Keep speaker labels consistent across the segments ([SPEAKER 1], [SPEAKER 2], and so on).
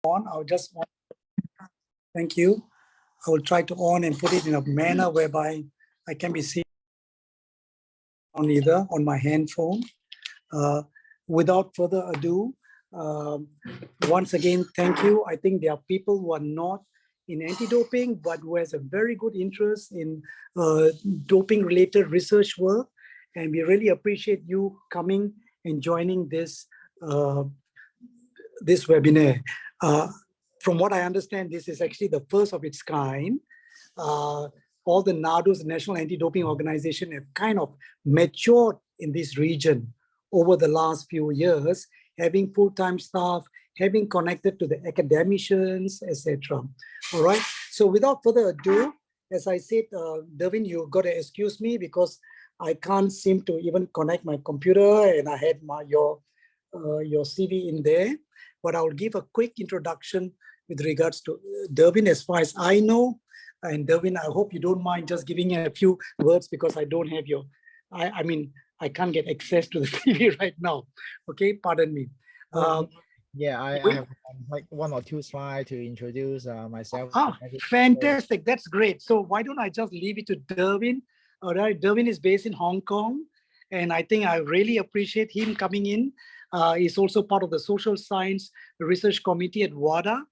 [SPEAKER 1] on. I'll just on. Thank you. I will try to on and put it in a manner whereby I can be seen on either on my handphone. Without further ado, once again, thank you. I think there are people who are not in anti-doping, but who has a very good interest in doping-related research work. And we really appreciate you coming and joining this this webinar. From what I understand, this is actually the first of its kind. All the NADOs, National Anti-Doping Organization, have kind of matured in this region over the last few years, having full-time staff, having connected to the academicians, etc. All right. So without further ado, as I said, Dervin, you've got to excuse me because I can't seem to even connect my computer, and I had your CV in there. But I'll give a quick introduction with regards to Dervin as far as I know. And Dervin, I hope you don't mind just giving a few words because I don't have your, I mean, I can't get access to the CV right now. Okay, pardon me.
[SPEAKER 2] Yeah, I have like 1 or 2 slides to introduce myself.
[SPEAKER 1] Fantastic. That's great. So why don't I just leave it to Dervin? All right, Dervin is based in Hong Kong, and I think I really appreciate him coming in. He's also part of the Social Science Research Committee at WADA.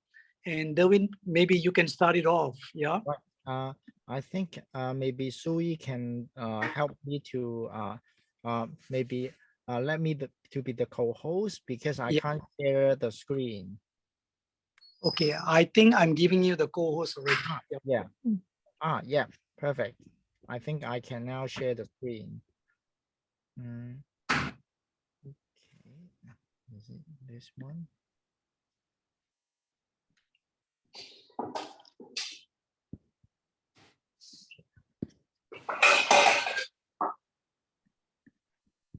[SPEAKER 1] And Dervin, maybe you can start it off. Yeah.
[SPEAKER 2] I think maybe Sui can help me to maybe let me to be the co-host because I can't share the screen.
[SPEAKER 1] Okay, I think I'm giving you the co-host already.
[SPEAKER 2] Yeah. Yeah, perfect. I think I can now share the screen. Okay, is it this one?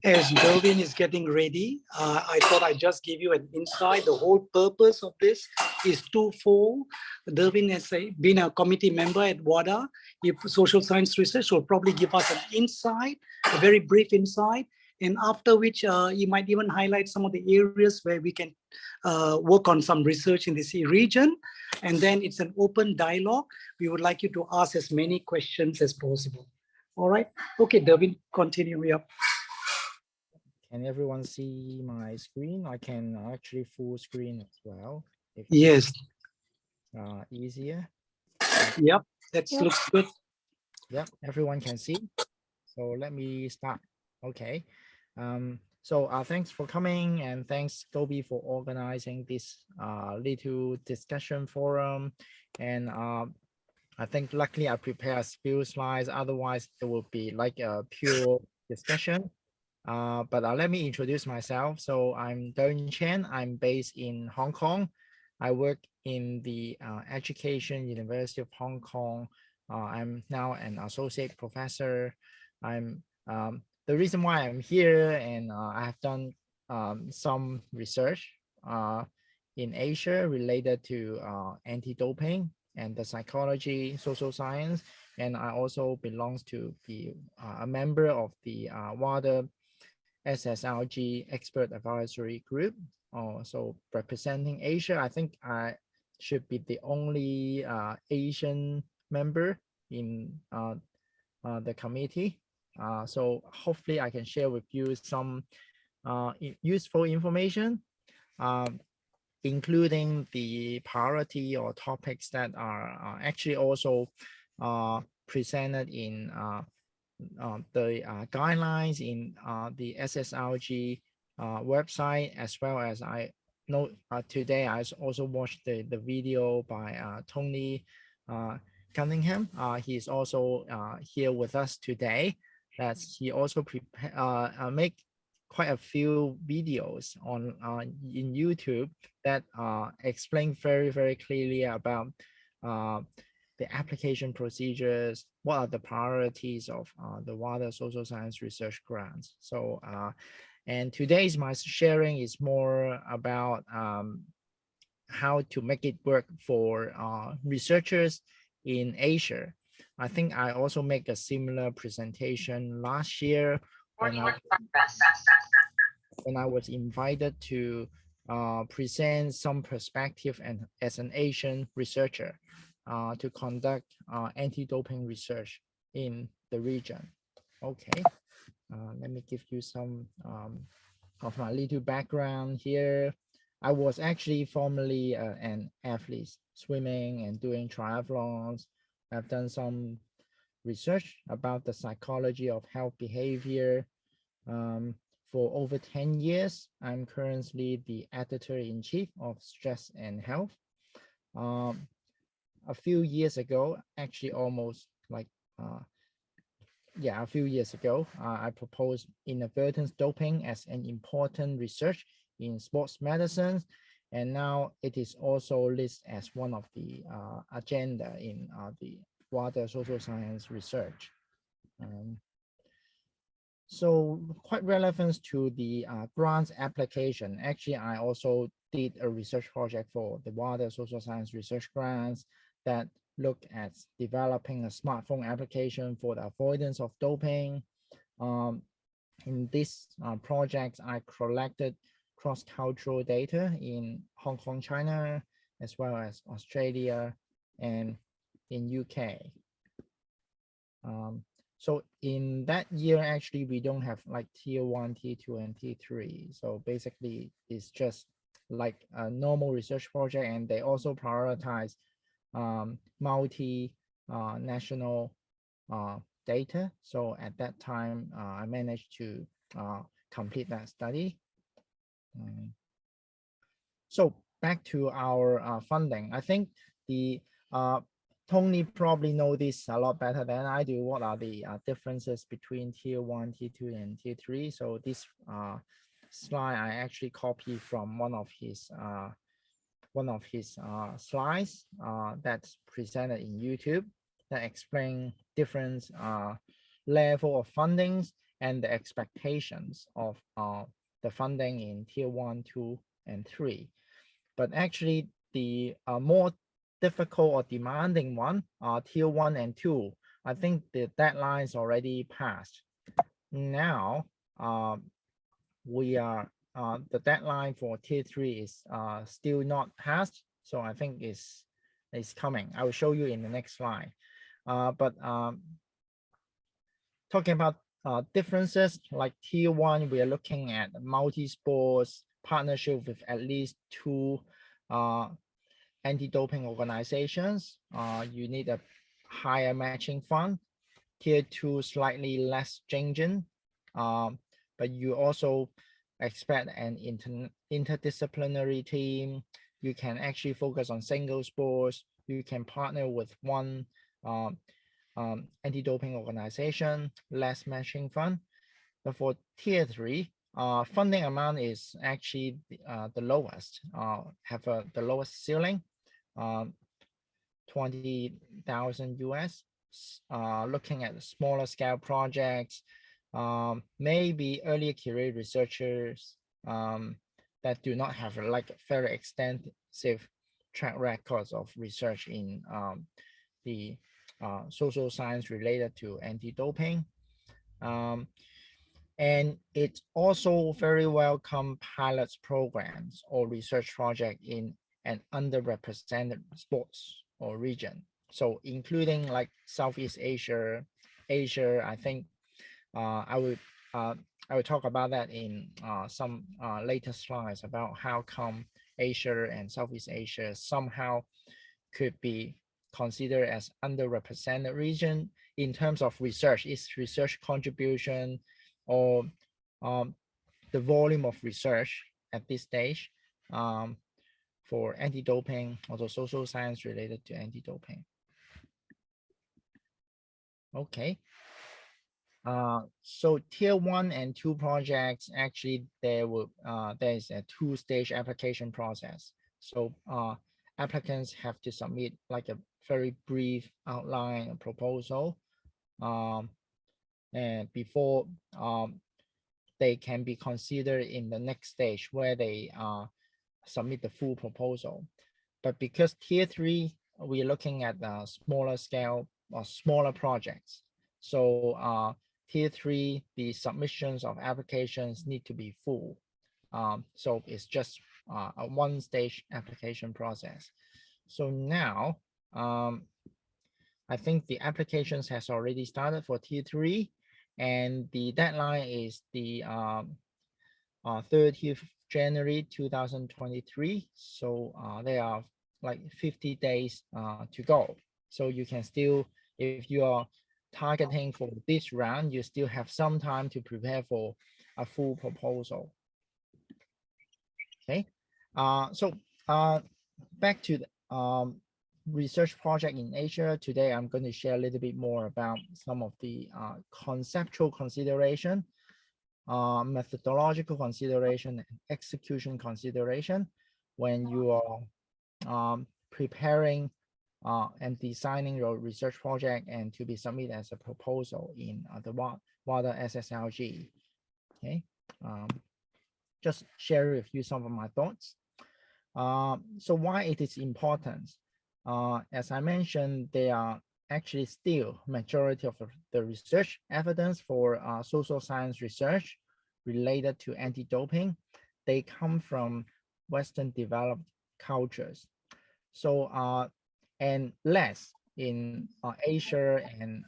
[SPEAKER 1] As Dervin is getting ready, I thought I'd just give you an insight. The whole purpose of this is twofold. Dervin has been a committee member at WADA. Social Science Research will probably give us an insight, a very brief insight, and after which he might even highlight some of the areas where we can work on some research in this region. And then it's an open dialogue. We would like you to ask as many questions as possible. All right. Okay, Dervin, continue. Yeah.
[SPEAKER 2] Can everyone see my screen? I can actually full screen as well.
[SPEAKER 1] Yes.
[SPEAKER 2] Easier.
[SPEAKER 1] Yep, that looks good.
[SPEAKER 2] Yep, everyone can see. So let me start. Okay. So thanks for coming, and thanks Toby for organizing this little discussion forum. And I think luckily I prepared a few slides. Otherwise, it would be like a pure discussion. But let me introduce myself. So I'm Dervin Chen. I'm based in Hong Kong. I work in the Education University of Hong Kong. I'm now an associate professor. I'm the reason why I'm here, and I have done some research in Asia related to anti-doping and the psychology, social science, and I also belongs to be a member of the WADA SSRG Expert Advisory Group. So representing Asia, I think I should be the only Asian member in the committee. So hopefully I can share with you some useful information, including the priority or topics that are actually also presented in the guidelines in the SSRG website, as well as I know today I also watched the video by Tony Cunningham. He's also here with us today. That's he also make quite a few videos on in YouTube that explain very clearly about the application procedures, what are the priorities of the WADA Social Science Research Grants. So, and today's my sharing is more about how to make it work for researchers in Asia. I think I also make a similar presentation last year when I was invited to present some perspective and as an Asian researcher to conduct anti-doping research in the region. Okay, let me give you some of my little background here. I was actually formerly an athlete, swimming and doing triathlons. I've done some research about the psychology of health behavior. For over 10 years, I'm currently the editor-in-chief of Stress and Health. A few years ago, actually almost like, a few years ago, I proposed inadvertent doping as an important research in sports medicine. And now it is also listed as one of the agenda in the wider social science research. So quite relevant to the grants application. Actually, I also did a research project for the wider social science research grants that look at developing a smartphone application for the avoidance of doping. In this project, I collected cross-cultural data in Hong Kong, China, as well as Australia and in UK. So in that year, actually, we don't have like tier 1, tier 2, and tier 3. So basically, it's just like a normal research project, and they also prioritize multi-national data. So at that time, I managed to complete that study. So back to our funding. I think the Tony probably know this a lot better than I do. What are the differences between tier 1, tier 2, and tier 3? So this slide I actually copied from one of his slides that's presented in YouTube that explain different level of fundings and the expectations of the funding in tier 1, 2, and 3. But actually, the more difficult or demanding one are tier 1 and 2. I think the deadline is already passed. Now we are the deadline for tier 3 is still not passed, so I think it's coming. I will show you in the next slide. But talking about differences, like tier 1, we are looking at multi-sports partnership with at least 2 anti-doping organizations. You need a higher matching fund. Tier 2, slightly less stringent, but you also expect an interdisciplinary team. You can actually focus on single sports. You can partner with one anti-doping organization, less matching fund. But for tier 3, funding amount is actually the lowest, the lowest ceiling, 20,000 US. Looking at smaller scale projects, maybe earlier career researchers that do not have like very extensive track records of research in the social science related to anti-doping. And it's also very welcome pilots programs or research project in an underrepresented sports or region. So including like Southeast Asia, I think I will talk about that in some later slides about how come Asia and Southeast Asia somehow could be considered as underrepresented region in terms of research. Its research contribution or the volume of research at this stage for anti-doping, also social science related to anti-doping. Okay. So tier 1 and 2 projects, actually there is a 2-stage application process. So applicants have to submit like a very brief outline proposal and before they can be considered in the next stage where they submit the full proposal. But because tier 3, we're looking at smaller scale or smaller projects. So tier 3, the submissions of applications need to be full. So it's just a one-stage application process. So now, I think the applications has already started for tier 3, and the deadline is the 30th January 2023. So there are like 50 days to go. So you can still, if you are targeting for this round, you still have some time to prepare for a full proposal. Okay, so back to the research project in Asia. Today, I'm going to share a little bit more about some of the conceptual consideration, methodological consideration, and execution consideration when you are preparing and designing your research project and to be submitted as a proposal in the WADA SSLG. Okay, just share with you some of my thoughts. So why it is important? As I mentioned, there are actually still majority of the research evidence for social science research related to anti-doping. They come from Western developed cultures. So and less in Asia and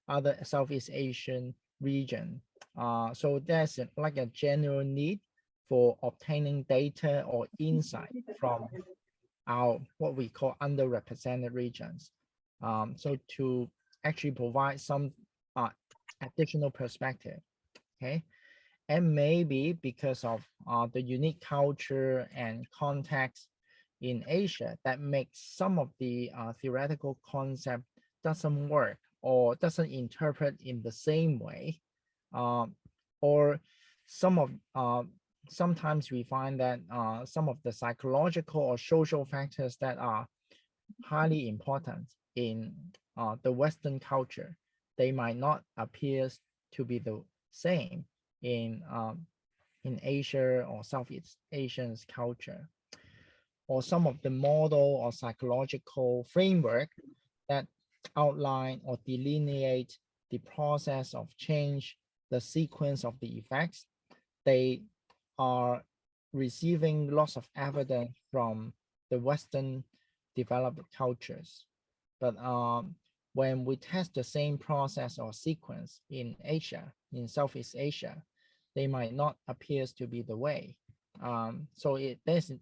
[SPEAKER 2] other Southeast Asian region. So there's like a general need for obtaining data or insight from our what we call underrepresented regions. So to actually provide some additional perspective, okay? And maybe because of the unique culture and context in Asia that makes some of the theoretical concept doesn't work or doesn't interpret in the same way, or some of sometimes we find that some of the psychological or social factors that are highly important in the Western culture, they might not appear to be the same in Asia or Southeast Asian's culture, or some of the model or psychological framework that outline or delineate the process of change, the sequence of the effects. They are receiving lots of evidence from the Western developed cultures. But when we test the same process or sequence in Asia, in Southeast Asia, they might not appear to be the way. So there's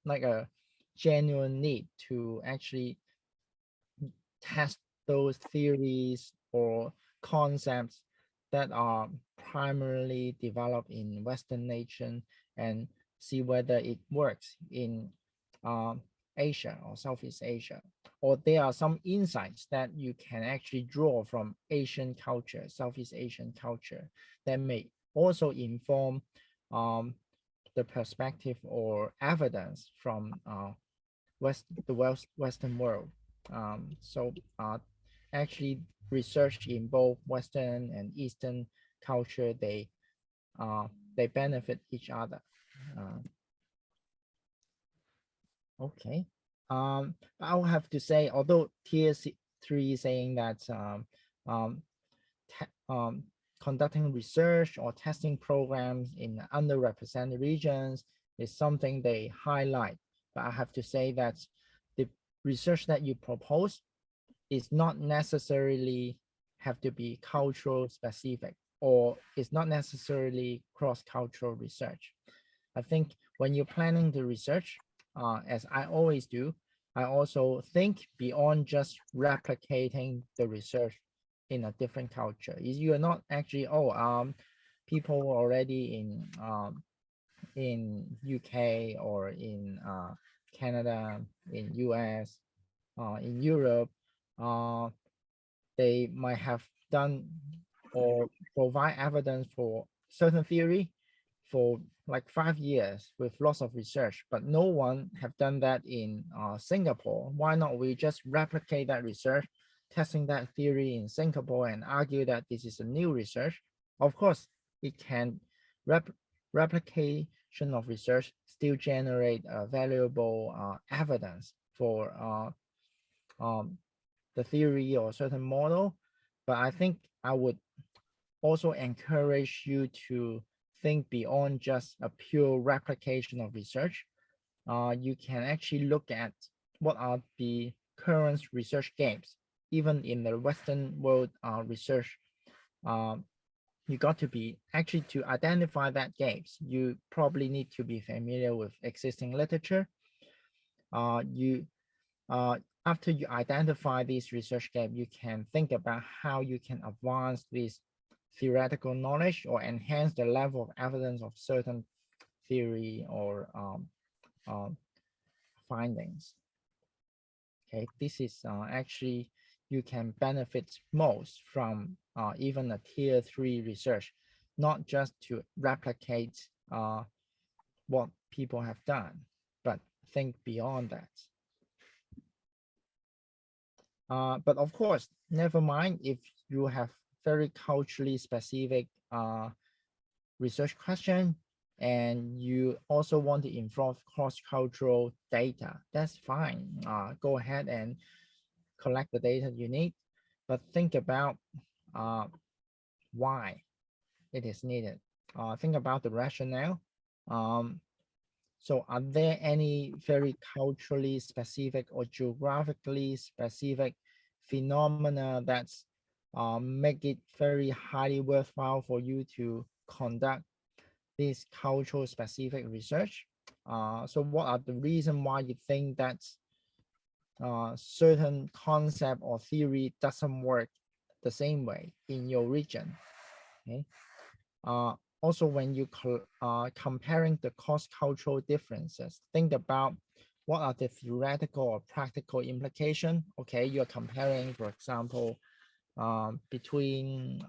[SPEAKER 2] like a genuine need to actually test those theories or concepts that are primarily developed in Western nation and see whether it works in Asia or Southeast Asia, or there are some insights that you can actually draw from Asian culture, Southeast Asian culture, that may also inform the perspective or evidence from the Western world. So actually research in both Western and Eastern culture, they benefit each other. Okay. I'll have to say, although tier 3 saying that conducting research or testing programs in underrepresented regions is something they highlight, but I have to say that the research that you propose is not necessarily have to be cultural specific, or it's not necessarily cross-cultural research. I think when you're planning the research, as I always do, I also think beyond just replicating the research in a different culture. You are not actually, people already in UK or in Canada, in US, in Europe, they might have done or provide evidence for certain theory for like 5 years with lots of research, but no one have done that in Singapore. Why not we just replicate that research, testing that theory in Singapore and argue that this is a new research? Of course, it can replication of research still generate valuable evidence for the theory or certain model, but I think I would also encourage you to think beyond just a pure replication of research, you can actually look at what are the current research gaps, even in the Western world research. You got to be actually to identify that gaps. You probably need to be familiar with existing literature. You after you identify these research gap, you can think about how you can advance this theoretical knowledge or enhance the level of evidence of certain theory or findings. Okay, this is actually you can benefit most from even a tier 3 research, not just to replicate what people have done, but think beyond that. But of course, never mind if you have very culturally specific research question and you also want to involve cross-cultural data, that's fine. Go ahead and collect the data you need, but think about why it is needed. Think about the rationale. So are there any very culturally specific or geographically specific phenomena that's make it very highly worthwhile for you to conduct this cultural specific research? So what are the reasons why you think that certain concept or theory doesn't work the same way in your region? Okay. Also, when you comparing the cross-cultural differences, think about what are the theoretical or practical implication. Okay, you're comparing, for example, between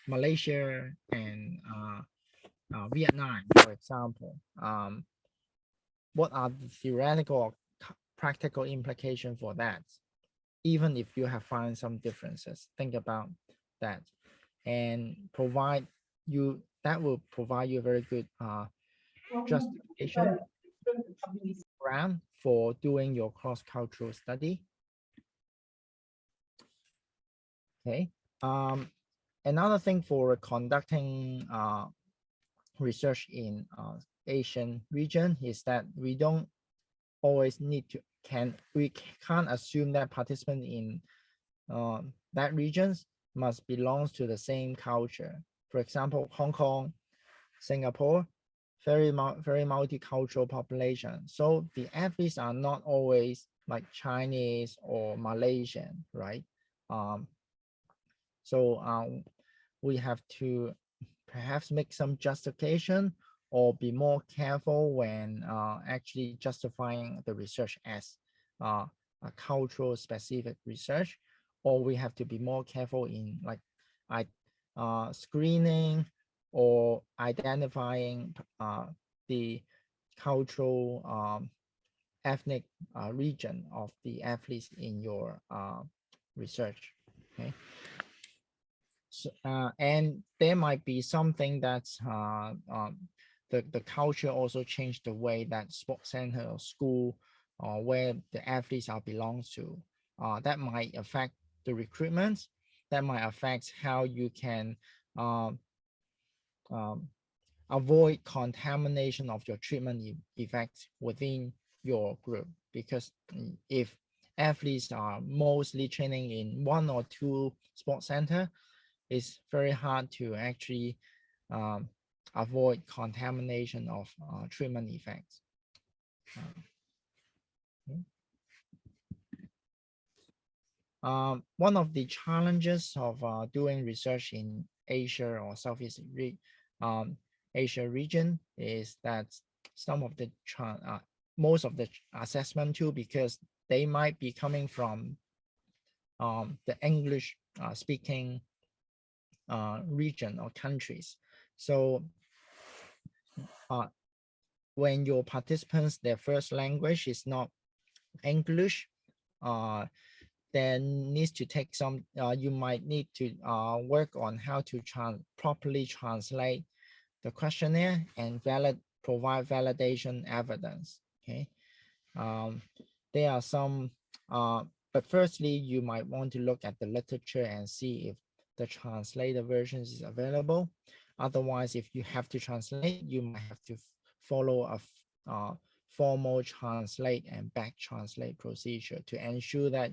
[SPEAKER 2] Malaysia and Vietnam, for example. What are the theoretical or practical implication for that? Even if you have found some differences, think about that and provide you, that will provide you a very good justification ground for doing your cross-cultural study. Okay. Another thing for conducting research in Asian region is that we don't always need to we can't assume that participants in that regions must belong to the same culture. For example, Hong Kong, Singapore, very multicultural population. So the athletes are not always like Chinese or Malaysian, right? So we have to perhaps make some justification or be more careful when actually justifying the research as a cultural specific research, or we have to be more careful in like screening or identifying the cultural ethnic region of the athletes in your research. Okay. So, and there might be something that's the culture also changed the way that sports center or school or where the athletes are belongs to. That might affect the recruitment. That might affect how you can avoid contamination of your treatment effects within your group. Because if athletes are mostly training in 1 or 2 sports center, it's very hard to actually avoid contamination of treatment effects. One of the challenges of doing research in Asia or Southeast Asia region is that some of the most of the assessment tool, because they might be coming from the English speaking region or countries. So when your participants, their first language is not English, then needs to take some, you might need to work on how to properly translate the questionnaire and provide validation evidence. Okay. There are some, but firstly, you might want to look at the literature and see if the translated versions is available. Otherwise, if you have to translate, you might have to follow formal translate and back translate procedure to ensure that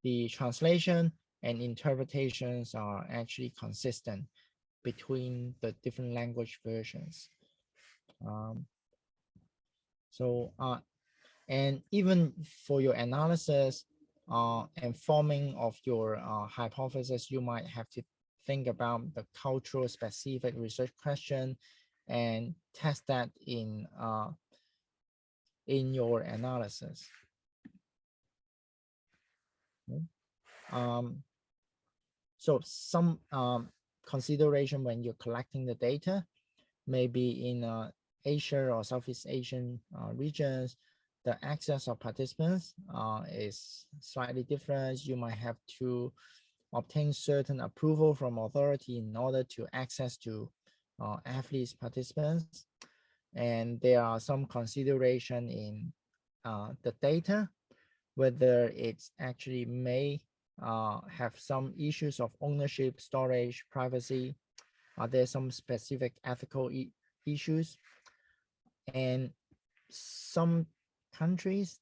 [SPEAKER 2] the translation and interpretations are actually consistent between the different language versions. And even for your analysis and forming of your hypothesis, you might have to think about the cultural specific research question and test that in your analysis. So some consideration when you're collecting the data, maybe in Asia or Southeast Asian regions, the access of participants is slightly different. You might have to obtain certain approval from authority in order to access to athletes participants. And there are some consideration in the data, whether it's actually may have some issues of ownership, storage, privacy. Are there some specific ethical issues? And some countries,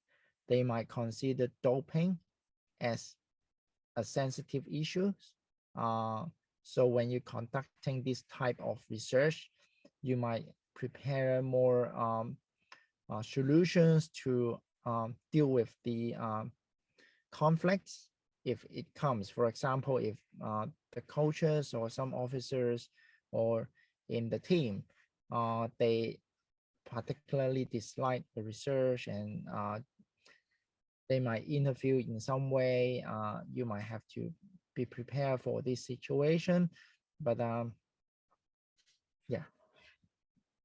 [SPEAKER 2] they might consider doping as a sensitive issue. So when you're conducting this type of research, you might prepare more solutions to deal with the conflicts if it comes. For example, if the coaches or some officers or in the team, they particularly dislike the research and they might interfere in some way, you might have to be prepared for this situation. But yeah.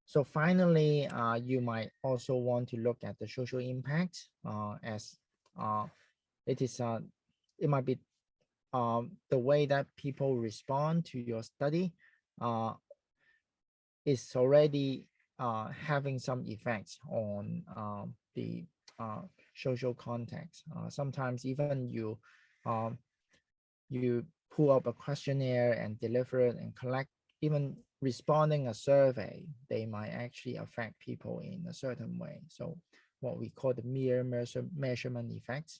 [SPEAKER 2] So finally, you might also want to look at the social impact as it might be the way that people respond to your study is already having some effects on the social context. Sometimes even you pull up a questionnaire and deliver it and collect, even responding a survey, they might actually affect people in a certain way. So what we call the mere measurement effects.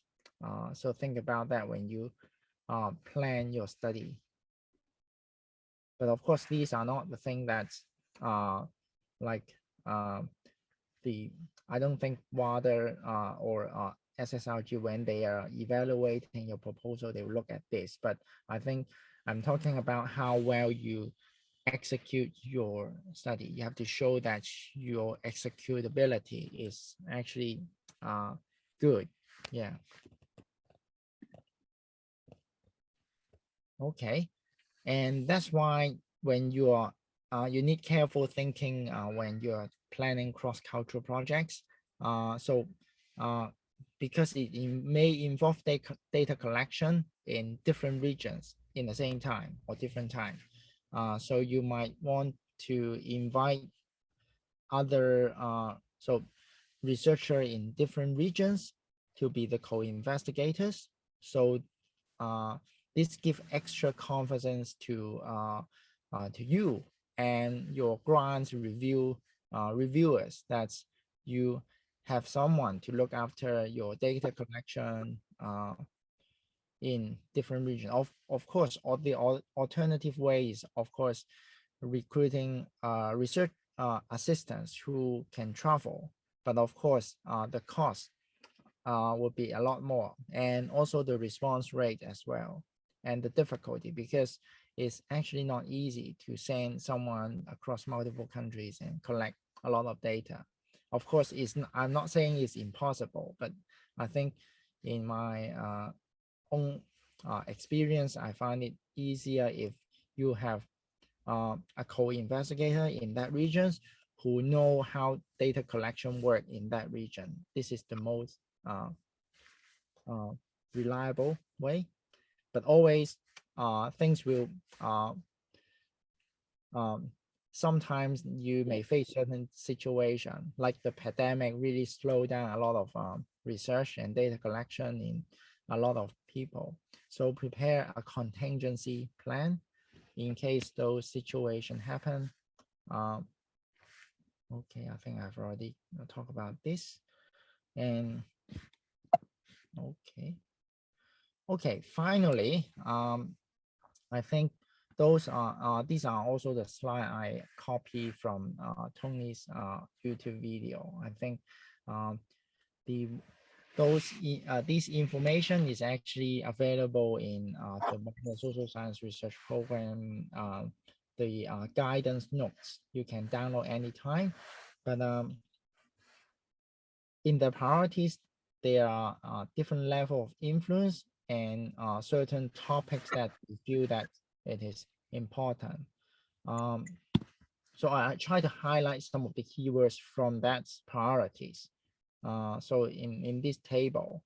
[SPEAKER 2] So think about that when you plan your study. But of course, these are not the thing that's I don't think WADA or SSRG, when they are evaluating your proposal, they will look at this. But I think I'm talking about how well you execute your study. You have to show that your executability is actually good. Yeah. Okay. And that's why when you are you need careful thinking when you're planning cross-cultural projects. Because it may involve data collection in different regions in the same time or different time. So you might want to invite other researcher in different regions to be the co-investigators. So this gives extra confidence to you and your grants reviewers, that you have someone to look after your data collection in different regions. Of course, all the alternative ways, of course, recruiting research assistants who can travel, but of course the cost will be a lot more, and also the response rate as well, and the difficulty, because it's actually not easy to send someone across multiple countries and collect a lot of data. Of course, I'm not saying it's impossible, but I think in my own experience, I find it easier if you have a co-investigator in that region who know how data collection work in that region. This is the most reliable way, but always things will sometimes you may face certain situation, like the pandemic really slowed down a lot of research and data collection in a lot of people. So prepare a contingency plan in case those situations happen. Okay, I think I've already talked about this. And okay, finally, I think these are also the slide I copy from Tony's YouTube video. I think the this information is actually available in the social science research program, the guidance notes. You can download anytime, but in the priorities, there are different level of influence and certain topics that we feel that it is important. So I try to highlight some of the keywords from that priorities. So in this table,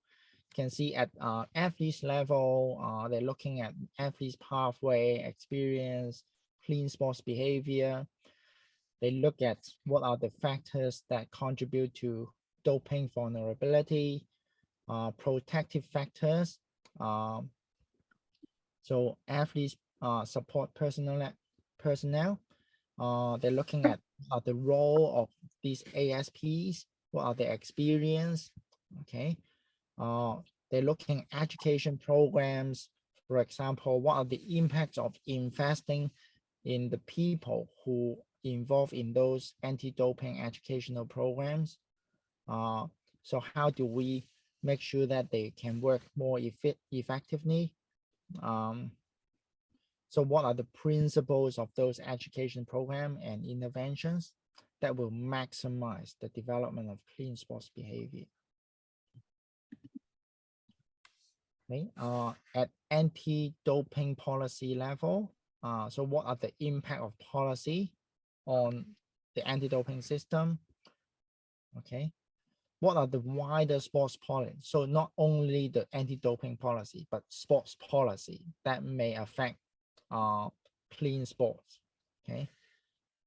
[SPEAKER 2] you can see at athletes level, they're looking at athletes pathway, experience, clean sports behavior. They look at what are the factors that contribute to doping vulnerability, protective factors. So athletes support personnel. They're looking at the role of these ASPs, what are their experience, okay? They're looking at education programs, for example, what are the impacts of investing in the people who involved in those anti-doping educational programs? So how do we make sure that they can work more effectively? So what are the principles of those education program and interventions that will maximize the development of clean sports behavior? Okay, at anti-doping policy level, so what are the impact of policy on the anti-doping system? Okay, what are the wider sports policy? So not only the anti-doping policy, but sports policy that may affect clean sports. Okay,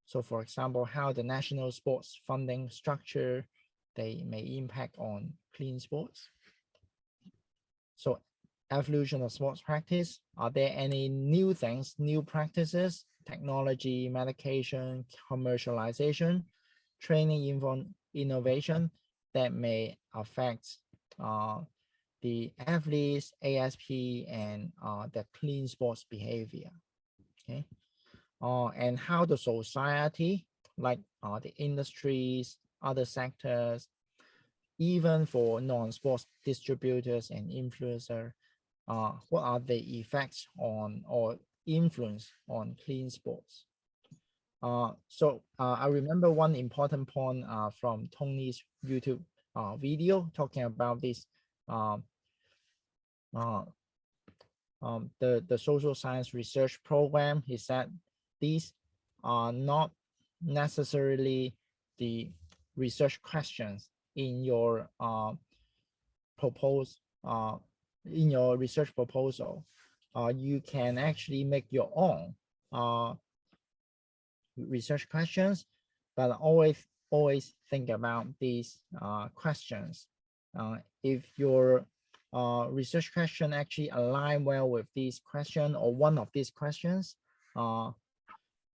[SPEAKER 2] so for example, how the national sports funding structure, they may impact on clean sports. So evolution of sports practice, are there any new things, new practices, technology, medication, commercialization, training, innovation that may affect the athletes, ASP, and the clean sports behavior? Okay, and how the society, like the industries, other sectors, even for non-sports distributors and influencers, what are the effects on or influence on clean sports? So I remember one important point from Tony's YouTube video talking about this. The social science research program, he said these are not necessarily the research questions in your in your research proposal. You can actually make your own research questions, but always think about these questions. If your research question actually align well with these question or one of these questions,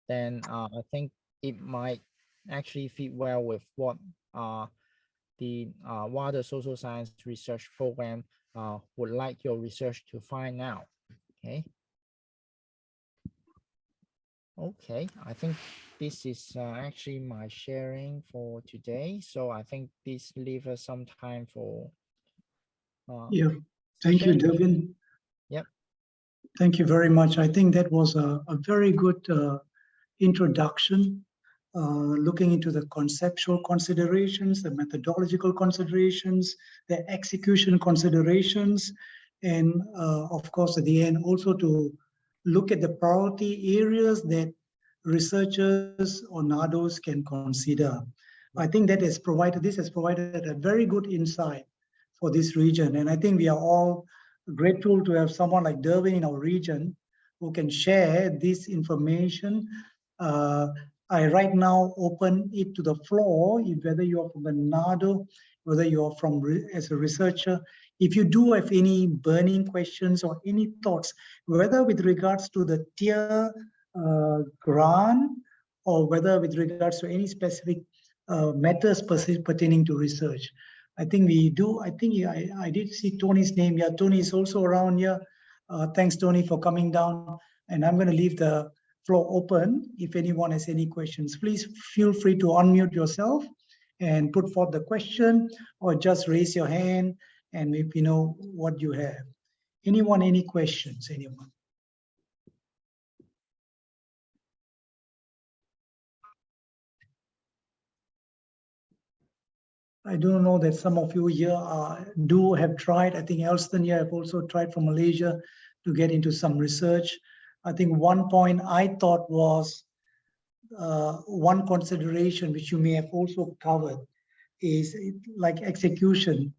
[SPEAKER 2] then I think it might actually fit well with what the wider social science research program would like your research to find out. Okay, I think this is actually my sharing for today. So I think this leaves us some time for
[SPEAKER 3] yeah, thank you, Devin.
[SPEAKER 2] Yep.
[SPEAKER 3] Thank you very much. I think that was a very good introduction, looking into the conceptual considerations, the methodological considerations, the execution considerations, and of course, at the end, also to look at the priority areas that researchers or NADOs can consider. I think that has provided, this has provided a very good insight for this region. And I think we are all grateful to have someone like Derwin in our region who can share this information. I right now open it to the floor, whether you are from the NADO, whether you are from as a researcher. If you do have any burning questions or any thoughts, whether with regards to the tier grant or whether with regards to any specific matters pertaining to research. I think we do. I think I did see Tony's name. Yeah, Tony is also around here. Thanks, Tony, for coming down. And I'm going to leave the floor open. If anyone has any questions, please feel free to unmute yourself and put forth the question, or just raise your hand and if you know what you have. Anyone, any questions, anyone? I do know that some of you here do have tried. I think Elston here have also tried from Malaysia to get into some research. I think one point I thought was one consideration which you may have also covered is like execution.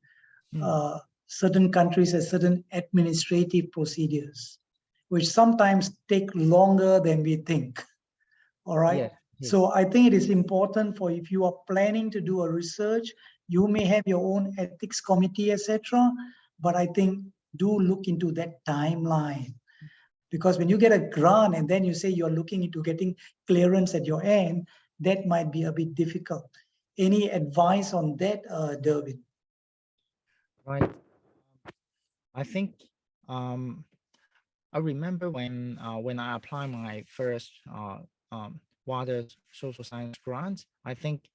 [SPEAKER 3] Certain countries have certain administrative procedures, which sometimes take longer than we think. All right.
[SPEAKER 2] Yes, yes.
[SPEAKER 3] So I think it is important for if you are planning to do a research, you may have your own ethics committee, etc. But I think do look into that timeline. Because when you get a grant and then you say you're looking into getting clearance at your end, that might be a bit difficult. Any advice on that, Derwin?
[SPEAKER 2] Right. I think I remember when I applied my first water social science grant. I think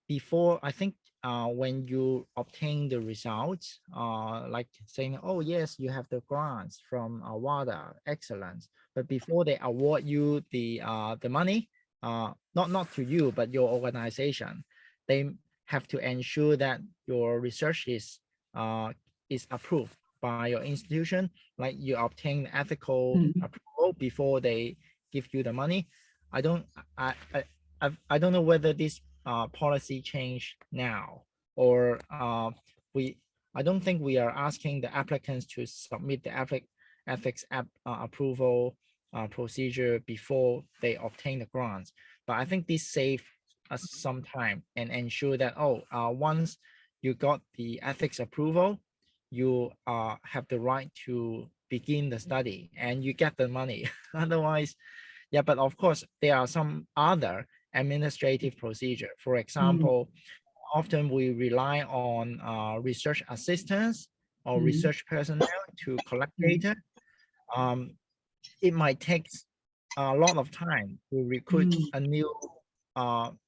[SPEAKER 2] before, I think when you obtain the results, like saying, oh yes, you have the grants from water, excellence. But before they award you the money, not to you, but your organization, they have to ensure that your research is approved by your institution, like you obtain ethical approval before they give you the money. I don't know whether this policy change now, or I don't think we are asking the applicants to submit the ethics approval procedure before they obtain the grants. But I think this saves us some time and ensure that once you got the ethics approval, you have the right to begin the study and you get the money. Otherwise, yeah, but of course there are some other administrative procedure. For example, often we rely on research assistants or research personnel to collect data. It might take a lot of time to recruit a new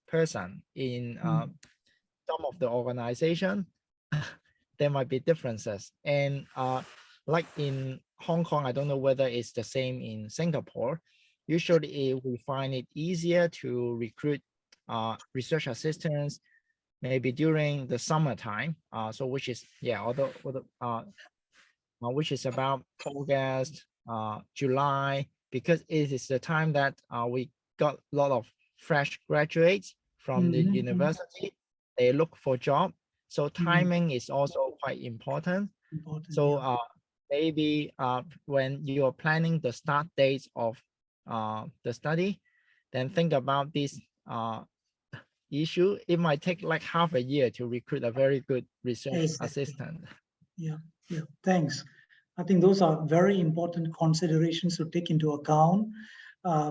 [SPEAKER 2] person in some of the organization. There might be differences, and like in Hong Kong, I don't know whether it's the same in Singapore. Usually we find it easier to recruit research assistants maybe during the summertime, so which is which is about August, July, because it is the time that we got a lot of fresh graduates from the university. They look for job, so timing is also quite important. So maybe when you are planning the start dates of the study, then think about this issue. It might take like half a year to recruit a very good research assistant.
[SPEAKER 3] Yeah, thanks. I think those are very important considerations to take into account,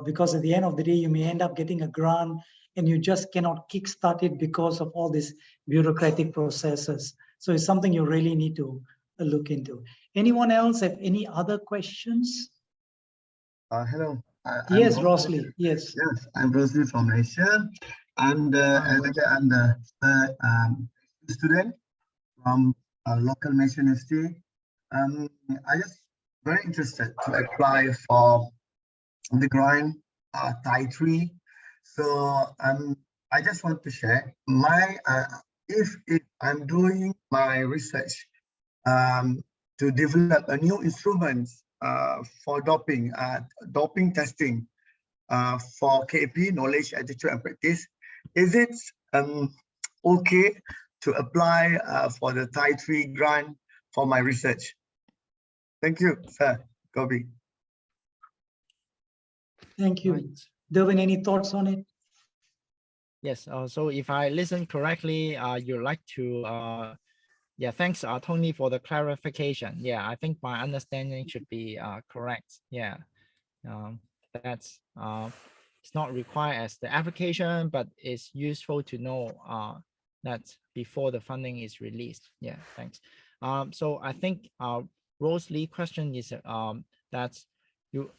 [SPEAKER 3] because at the end of the day, you may end up getting a grant and you just cannot kickstart it because of all these bureaucratic processes. So it's something you really need to look into. Anyone else have any other questions?
[SPEAKER 4] Hello.
[SPEAKER 3] Yes, Rosalie. Yes.
[SPEAKER 4] Yes, I'm Rosalie from Malaysia. I'm the student from a local Malaysia university. I just very interested to apply for the grant Thai 3. So I just want to share my if I'm doing my research to develop a new instrument for doping testing for KP, knowledge, attitude, and practice. Is it okay to apply for the Thai 3 grant for my research? Thank you, sir. Gobi.
[SPEAKER 3] Thank you.
[SPEAKER 2] Right.
[SPEAKER 3] Derwin, any thoughts on it?
[SPEAKER 2] Yes. So if I listen correctly, you'd like to thanks Tony for the clarification. Yeah, I think my understanding should be correct. Yeah, that's it's not required as the application, but it's useful to know that before the funding is released. Yeah, thanks. So I think Rose Lee question is that you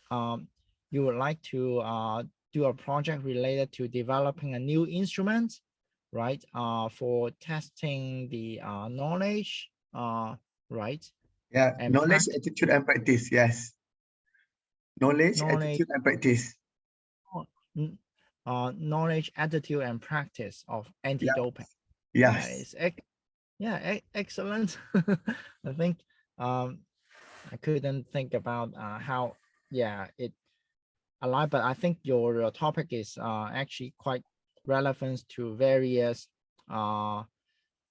[SPEAKER 2] would like to do a project related to developing a new instrument, right? For testing the knowledge, right?
[SPEAKER 4] Yeah,
[SPEAKER 2] And
[SPEAKER 4] knowledge, attitude, and practice. Yes. Knowledge,
[SPEAKER 2] Knowledge.
[SPEAKER 4] attitude, and practice.
[SPEAKER 2] Knowledge, attitude, and practice of anti-doping.
[SPEAKER 4] Yes.
[SPEAKER 2] Excellent. I think I couldn't think about how it aligned, but I think your topic is actually quite relevant to various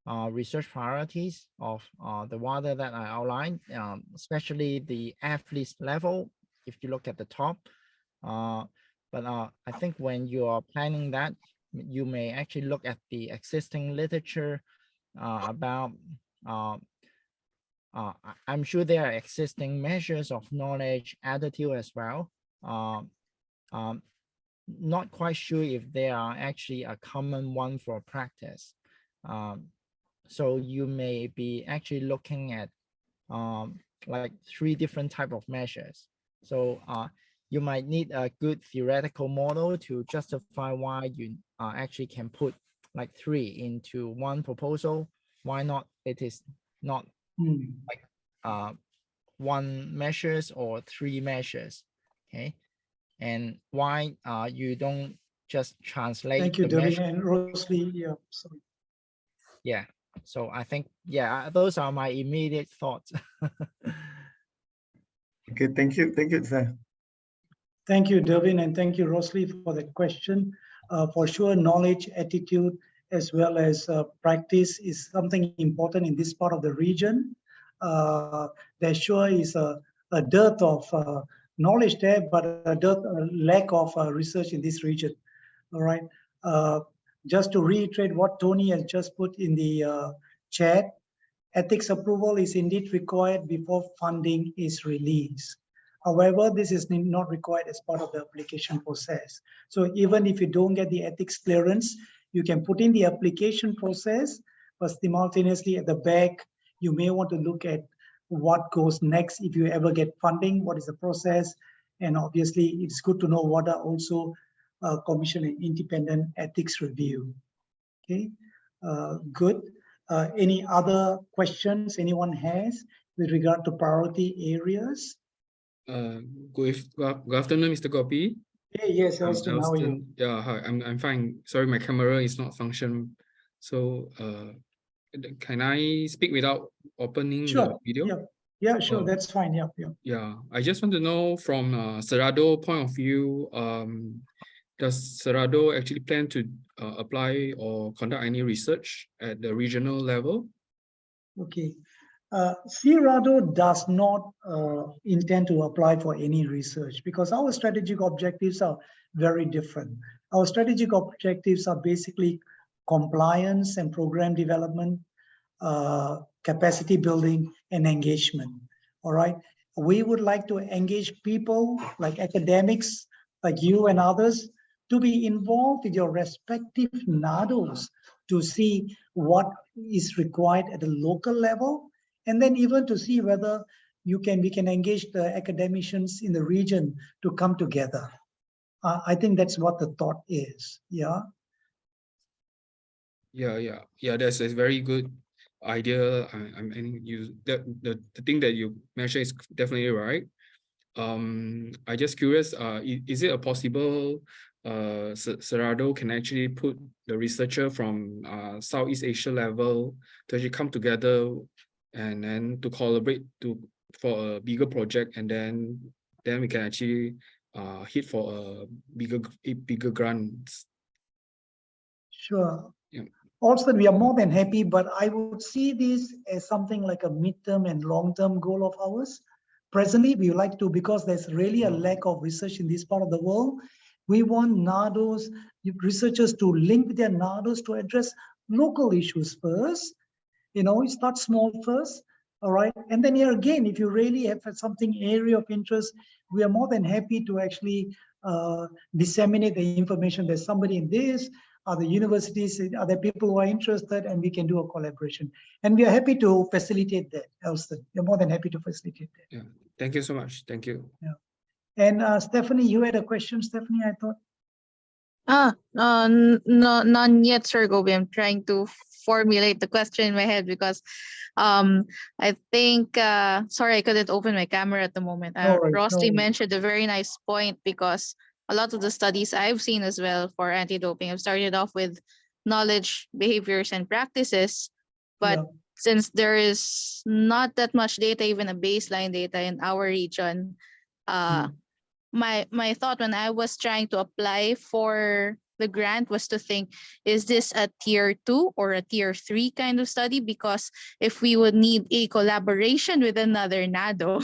[SPEAKER 2] research priorities of the WADA that I outlined, especially the athletes level, if you look at the top. But I think when you are planning that, you may actually look at the existing literature about, I'm sure there are existing measures of knowledge, attitude as well. Not quite sure if there are actually a common one for practice. So you may be actually looking at like 3 different type of measures. So you might need a good theoretical model to justify why you actually can put like 3 into one proposal. Why not? It is not like 1 measures or 3 measures. Okay, and why you don't just translate.
[SPEAKER 3] Thank you,
[SPEAKER 2] the
[SPEAKER 3] Devin
[SPEAKER 2] measure.
[SPEAKER 3] and Rose Lee. Yeah, sorry.
[SPEAKER 2] Yeah, so I think those are my immediate thoughts.
[SPEAKER 4] Okay, thank you, sir.
[SPEAKER 3] Thank you, Devin, and thank you, Rosely, for the question. For sure, knowledge, attitude, as well as practice is something important in this part of the region. There sure is a dearth of knowledge there, but a lack of research in this region. All right. Just to reiterate what Tony has just put in the chat, ethics approval is indeed required before funding is released. However, this is not required as part of the application process. So even if you don't get the ethics clearance, you can put in the application process, but simultaneously at the back, you may want to look at what goes next if you ever get funding, what is the process, and obviously it's good to know what are also commission an independent ethics review. Okay, good. Any other questions anyone has with regard to priority areas?
[SPEAKER 5] Good afternoon, Mr. Gopi.
[SPEAKER 3] Hey, yes, Elston, how are you?
[SPEAKER 5] Yeah, hi, I'm fine. Sorry, my camera is not functioning. So, can I speak without opening the video?
[SPEAKER 3] Yeah, sure, that's fine. Yeah.
[SPEAKER 5] Yeah, I just want to know from Cerrado point of view, does Cerrado actually plan to apply or conduct any research at the regional level?
[SPEAKER 3] Okay. Cerrado does not intend to apply for any research because our strategic objectives are very different. Our strategic objectives are basically compliance and program development, capacity building, and engagement. All right. We would like to engage people like academics, like you and others, to be involved with your respective NADOs to see what is required at the local level, and then even to see whether we can engage the academicians in the region to come together. I think that's what the thought is. Yeah.
[SPEAKER 5] That's a very good idea. I mean, the thing that you mentioned is definitely right. I just curious, is it a possible Cerrado can actually put the researcher from Southeast Asia level to actually come together and then to collaborate for a bigger project, and then we can actually hit for a bigger grants.
[SPEAKER 3] Sure.
[SPEAKER 5] Yeah.
[SPEAKER 3] Also, we are more than happy, but I would see this as something like a midterm and long-term goal of ours. Presently, we would like to, because there's really a lack of research in this part of the world, we want NADOs, researchers to link with their NADOs to address local issues first. Start small first, all right? And then here again, if you really have something area of interest, we are more than happy to actually disseminate the information. There's somebody in this, other universities, other people who are interested, and we can do a collaboration. And we are happy to facilitate that, Elston. We're more than happy to facilitate that.
[SPEAKER 5] Yeah. Thank you so much. Thank you.
[SPEAKER 3] And Stephanie, you had a question, Stephanie, I thought.
[SPEAKER 6] No, none yet, Sir Gobi. I'm trying to formulate the question in my head because I think sorry, I couldn't open my camera at the moment.
[SPEAKER 3] No worries,
[SPEAKER 6] Rosty
[SPEAKER 3] no worries.
[SPEAKER 6] mentioned a very nice point because a lot of the studies I've seen as well for anti-doping have started off with knowledge, behaviors, and practices. But
[SPEAKER 3] Yeah.
[SPEAKER 6] since there is not that much data, even a baseline data in our region, my thought when I was trying to apply for the grant was to think, is this a tier 2 or a tier 3 kind of study? Because if we would need a collaboration with another NADO,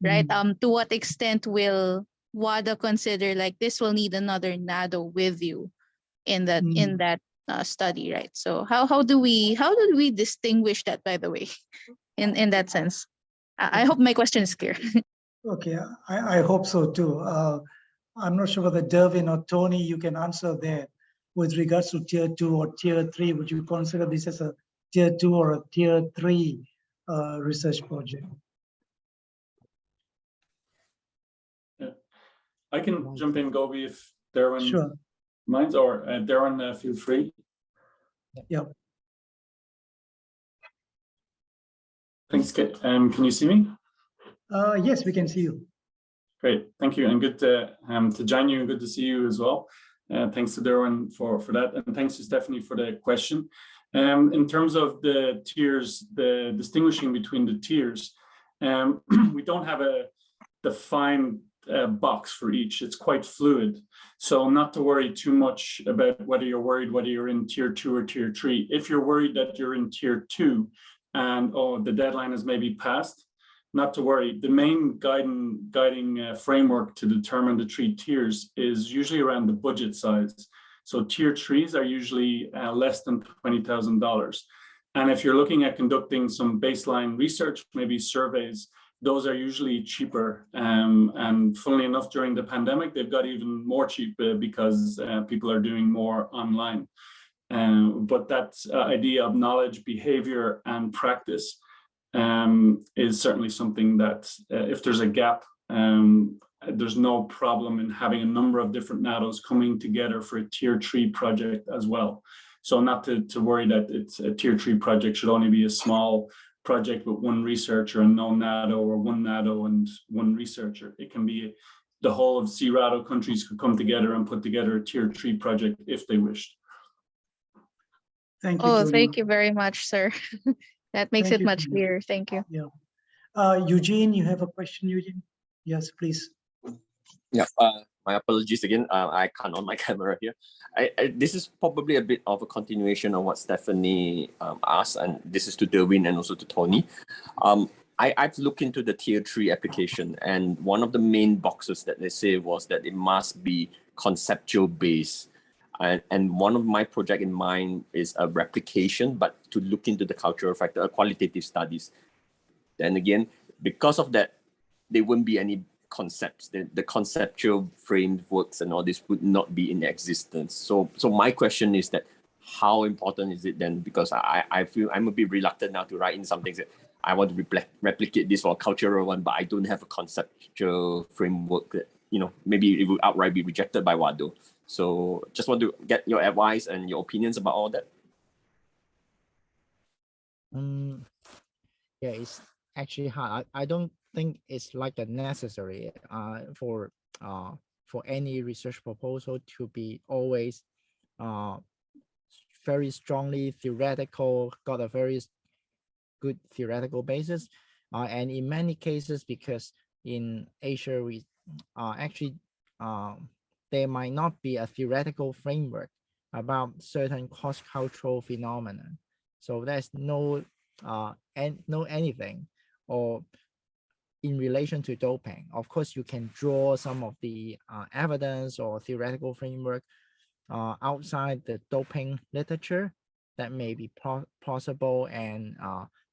[SPEAKER 6] right? To what extent will WADA consider like this will need another NADO with you in that study, right? So how do we distinguish that, by the way, in that sense? I hope my question is clear.
[SPEAKER 3] Okay, I hope so too. I'm not sure whether Dervin or Tony, you can answer that with regards to tier 2 or tier 3. Would you consider this as a tier 2 or a tier 3 research project?
[SPEAKER 7] Yeah. I can jump in, Gobi, if Darwin
[SPEAKER 3] Sure.
[SPEAKER 7] minds, or Darwin, feel free.
[SPEAKER 3] Yeah.
[SPEAKER 7] Thanks. Can you see me?
[SPEAKER 3] Yes, we can see you.
[SPEAKER 7] Great, thank you, and good to join you, and good to see you as well. Thanks to Derwin for that, and thanks to Stephanie for the question. In terms of the tiers, the distinguishing between the tiers, we don't have a defined box for each. It's quite fluid, so not to worry too much about whether you're in tier 2 or tier 3. If you're worried that you're in tier 2 and the deadline is maybe passed, not to worry. The main guiding framework to determine the 3 tiers is usually around the budget size. So tier 3s are usually less than $20,000. And if you're looking at conducting some baseline research, maybe surveys, those are usually cheaper. And funnily enough, during the pandemic, they've got even more cheap because people are doing more online. But that idea of knowledge, behavior, and practice is certainly something that if there's a gap, there's no problem in having a number of different NADOs coming together for a tier 3 project as well. So not to worry that it's a tier 3 project should only be a small project with one researcher and no NADO, or one NADO and one researcher. It can be the whole of CRADO countries could come together and put together a tier 3 project if they wished.
[SPEAKER 3] Thank you.
[SPEAKER 6] Oh,
[SPEAKER 3] Tony.
[SPEAKER 6] thank you very much, sir. That makes
[SPEAKER 3] Thank
[SPEAKER 6] it
[SPEAKER 3] you,
[SPEAKER 6] much
[SPEAKER 3] Tony.
[SPEAKER 6] clearer. Thank you.
[SPEAKER 3] Yeah. Eugene, you have a question, Eugene? Yes, please.
[SPEAKER 8] Yeah, my apologies again. I can't on my camera here. This is probably a bit of a continuation of what Stephanie asked, and this is to Derwin and also to Tony. I've looked into the tier 3 application, and one of the main boxes that they say was that it must be conceptual based. And one of my project in mind is a replication, but to look into the cultural factor, qualitative studies. Then again, because of that, there wouldn't be any concepts. The conceptual frameworks and all this would not be in existence. So my question is that how important is it then? Because I feel I'm a bit reluctant now to write in some things that I want to replicate this for a cultural one, but I don't have a conceptual framework that, maybe it would outright be rejected by WADO. So just want to get your advice and your opinions about all that.
[SPEAKER 2] Yeah, it's actually hard. I don't think it's like a necessary for any research proposal to be always very strongly theoretical, got a very good theoretical basis. And in many cases, because in Asia, we actually there might not be a theoretical framework about certain cross-cultural phenomena. So there's no anything or in relation to doping. Of course, you can draw some of the evidence or theoretical framework outside the doping literature that may be plausible and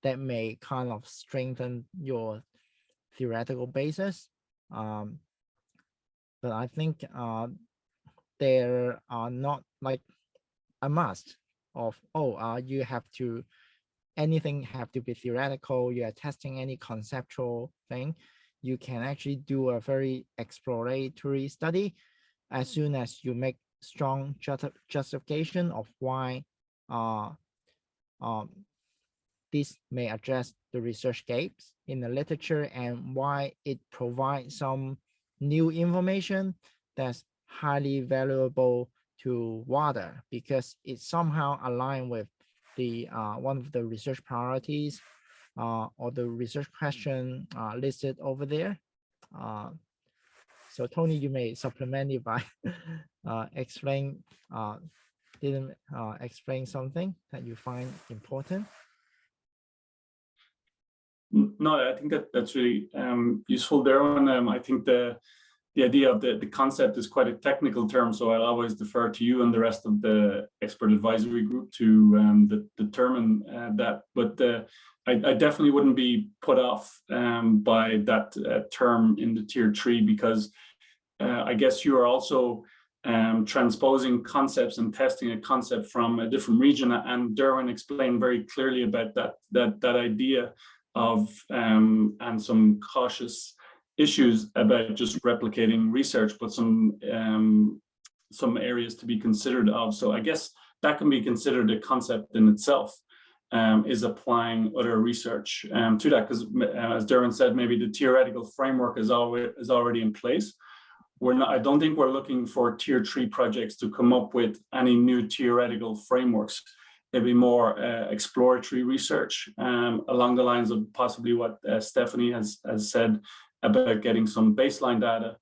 [SPEAKER 2] that may kind of strengthen your theoretical basis. but I think there are not like a must of, you have to, anything have to be theoretical, you are testing any conceptual thing. You can actually do a very exploratory study as soon as you make strong justification of why this may address the research gaps in the literature and why it provides some new information that's highly valuable to WADA, because it somehow aligned with the one of the research priorities or the research question listed over there. So Tony, you may supplement if I didn't explain something that you find important.
[SPEAKER 7] No, I think that's really useful there. And I think the idea of the concept is quite a technical term, so I'll always defer to you and the rest of the expert advisory group to determine that. But I definitely wouldn't be put off by that term in the tier 3, because I guess you are also transposing concepts and testing a concept from a different region. And Derwin explained very clearly about that idea of and some cautious issues about just replicating research, but some areas to be considered of. So I guess that can be considered a concept in itself, is applying other research to that, because as Derwin said, maybe the theoretical framework is already in place. I don't think we're looking for tier 3 projects to come up with any new theoretical frameworks. It'd be more exploratory research along the lines of possibly what Stephanie has said about getting some baseline data,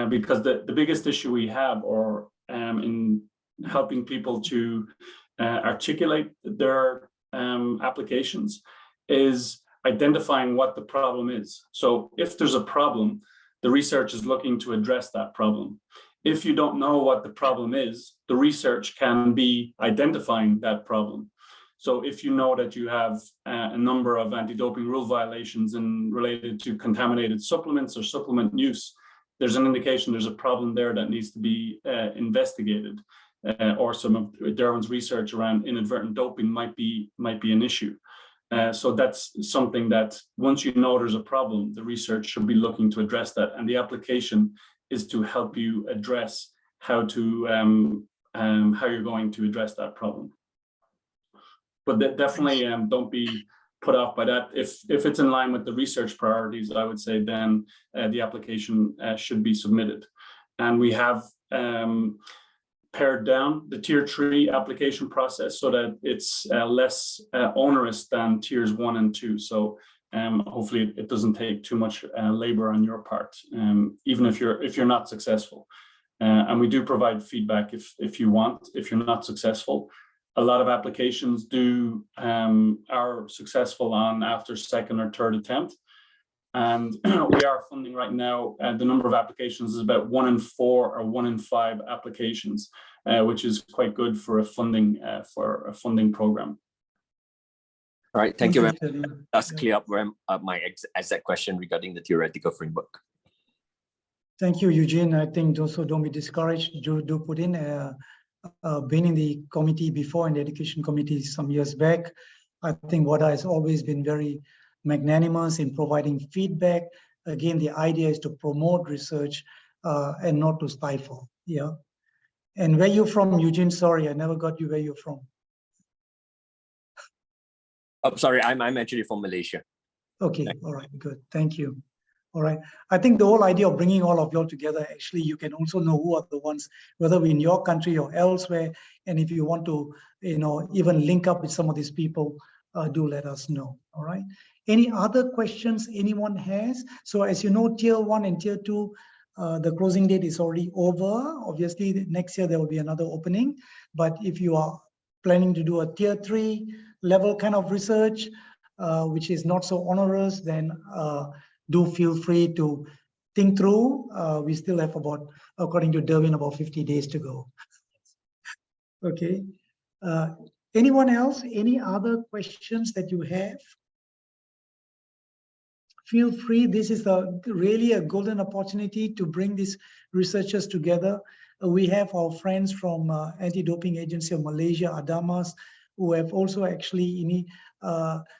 [SPEAKER 7] because the biggest issue we have, or in helping people to articulate their applications, is identifying what the problem is. So if there's a problem, the research is looking to address that problem. If you don't know what the problem is, the research can be identifying that problem. So if you know that you have a number of anti-doping rule violations related to contaminated supplements or supplement use, there's an indication there's a problem there that needs to be investigated, or some of Derwin's research around inadvertent doping might be an issue. So that's something that once you know there's a problem, the research should be looking to address that, and the application is to help you address how you're going to address that problem. But definitely don't be put off by that. If it's in line with the research priorities, I would say then the application should be submitted. And we have pared down the tier 3 application process so that it's less onerous than tiers 1 and 2. So hopefully it doesn't take too much labor on your part, even if you're not successful. And we do provide feedback if you want. If you're not successful, a lot of applications are successful after second or third attempt. And we are funding right now, the number of applications is about 1 in 4 or 1 in 5 applications, which is quite good for a funding program.
[SPEAKER 8] All right, thank you very much. That's clear up my exact question regarding the theoretical framework.
[SPEAKER 3] Thank you, Eugene. I think also don't be discouraged. Do put in been in the committee before, in the education committee some years back. I think WADA has always been very magnanimous in providing feedback. Again, the idea is to promote research and not to stifle. Yeah. And where you from, Eugene? Sorry, I never got you where you're from.
[SPEAKER 8] Oh, sorry, I'm actually from Malaysia.
[SPEAKER 3] Okay, all right, good. Thank you. All right. I think the whole idea of bringing all of you all together, actually, you can also know who are the ones, whether in your country or elsewhere. And if you want to, even link up with some of these people, do let us know. All right. Any other questions anyone has? So as you know, tier 1 and tier 2, the closing date is already over. Obviously, next year there will be another opening. But if you are planning to do a tier 3 level kind of research, which is not so onerous, then do feel free to think through. We still have about, according to Derwin, about 50 days to go. Okay. Anyone else? Any other questions that you have? feel free. This is really a golden opportunity to bring these researchers together. We have our friends from Anti-Doping Agency of Malaysia, ADAMAS, who have also actually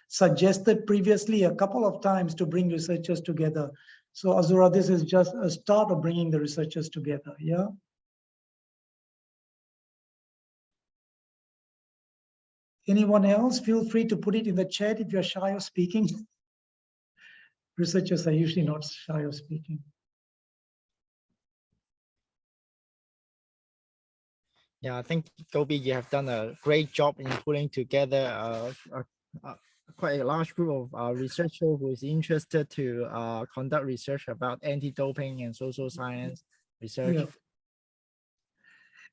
[SPEAKER 3] suggested previously a couple of times to bring researchers together. So Azura, this is just a start of bringing the researchers together, yeah? Anyone else? Feel free to put it in the chat if you're shy of speaking. Researchers are usually not shy of speaking.
[SPEAKER 2] Yeah, I think Gobi, you have done a great job in putting together quite a large group of researchers who is interested to conduct research about anti-doping and social science research.
[SPEAKER 3] Yeah.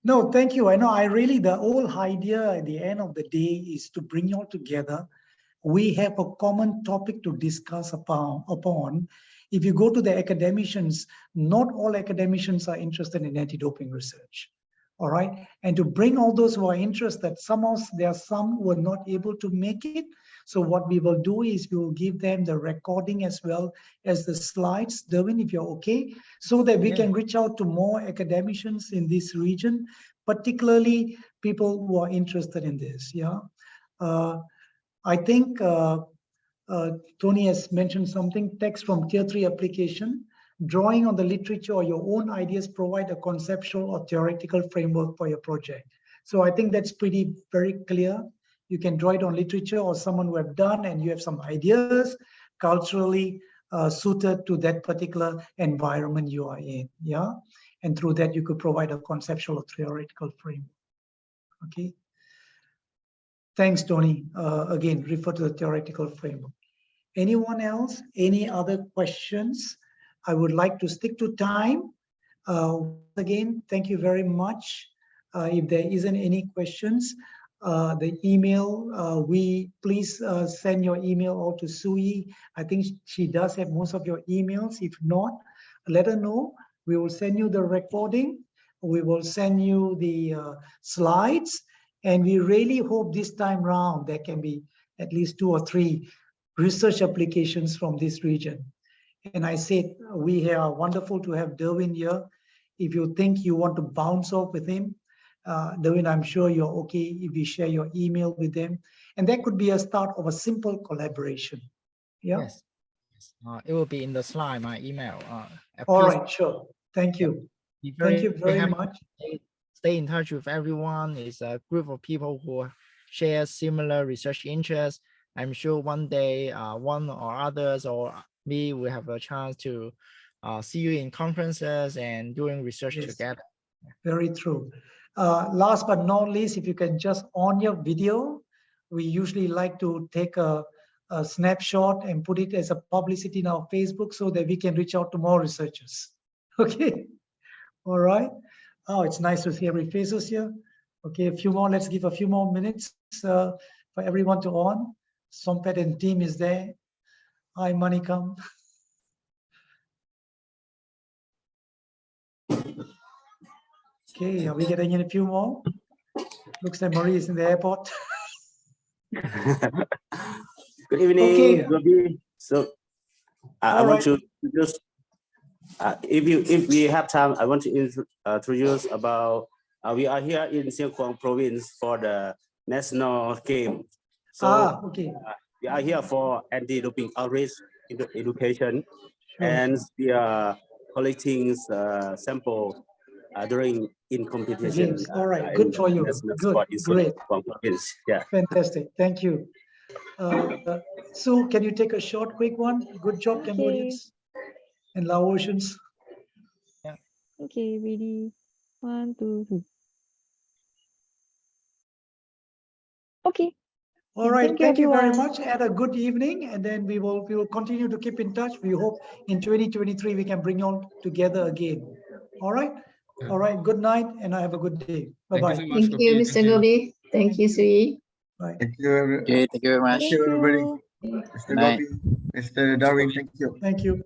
[SPEAKER 3] No, thank you. I know the whole idea at the end of the day is to bring you all together. We have a common topic to discuss upon. If you go to the academicians, not all academicians are interested in anti-doping research. All right. And to bring all those who are interested, somehow there are some who are not able to make it. So what we will do is we will give them the recording as well as the slides, Derwin, if you're okay, so that we can reach out to more academicians in this region, particularly people who are interested in this. Yeah. I think Tony has mentioned something, text from tier 3 application. Drawing on the literature or your own ideas provide a conceptual or theoretical framework for your project. So I think that's very clear. You can draw it on literature or someone who have done and you have some ideas culturally suited to that particular environment you are in. Yeah. And through that, you could provide a conceptual or theoretical framework. Okay. Thanks, Tony. Again, refer to the theoretical framework. Anyone else? Any other questions? I would like to stick to time. Again, thank you very much. If there isn't any questions, the email, please send your email all to Sui. I think she does have most of your emails. If not, let her know. We will send you the recording. We will send you the slides. And we really hope this time round there can be at least 2 or 3 research applications from this region. And I said, we are wonderful to have Derwin here. If you think you want to bounce off with him, Derwin, I'm sure you're okay if you share your email with them. And that could be a start of a simple collaboration. Yeah.
[SPEAKER 2] Yes. It will be in the slide, my email.
[SPEAKER 3] All right, sure. Thank you. Thank you very much.
[SPEAKER 2] Stay in touch with everyone. It's a group of people who share similar research interests. I'm sure one day one or others or me will have a chance to see you in conferences and doing research together.
[SPEAKER 3] Very true. Last but not least, if you can just on your video, we usually like to take a snapshot and put it as a publicity in our Facebook so that we can reach out to more researchers. Okay. All right. Oh, it's nice to see every faces here. Okay, a few more. Let's give a few more minutes for everyone to on. Sompet and team is there. Hi, Manikam. Okay, are we getting in a few more? Looks like Marie is in the airport.
[SPEAKER 9] Good evening,
[SPEAKER 3] Okay.
[SPEAKER 9] Gobi. So I want to just, if we have time, I want to introduce about, we are here in Siêng Khoảng province for the national game. So
[SPEAKER 3] okay.
[SPEAKER 9] We are here for anti-doping outreach education, and we are collecting sample in competition.
[SPEAKER 3] Games. All right, good for you. Good, great.
[SPEAKER 9] Yeah.
[SPEAKER 3] Fantastic. Thank you. Sue, can you take a short, quick one? Good job, Cambodians and Laotians.
[SPEAKER 2] Yeah.
[SPEAKER 10] Okay, ready. 1, 2, 3. Okay.
[SPEAKER 3] All right, thank you very
[SPEAKER 10] everyone.
[SPEAKER 3] much. Have a good evening, and then we will continue to keep in touch. We hope in 2023 we can bring you all together again. All right. All right. Good night, and have a good day. Bye bye.
[SPEAKER 11] Thank you, Mr. Gobi. Thank you, Sui.
[SPEAKER 3] Bye.
[SPEAKER 4] Thank you.
[SPEAKER 12] Okay, thank you very much.
[SPEAKER 4] Thank you, everybody.
[SPEAKER 10] you.
[SPEAKER 4] Mr. Gopi, Mr. Darwin, thank you.
[SPEAKER 3] Thank you.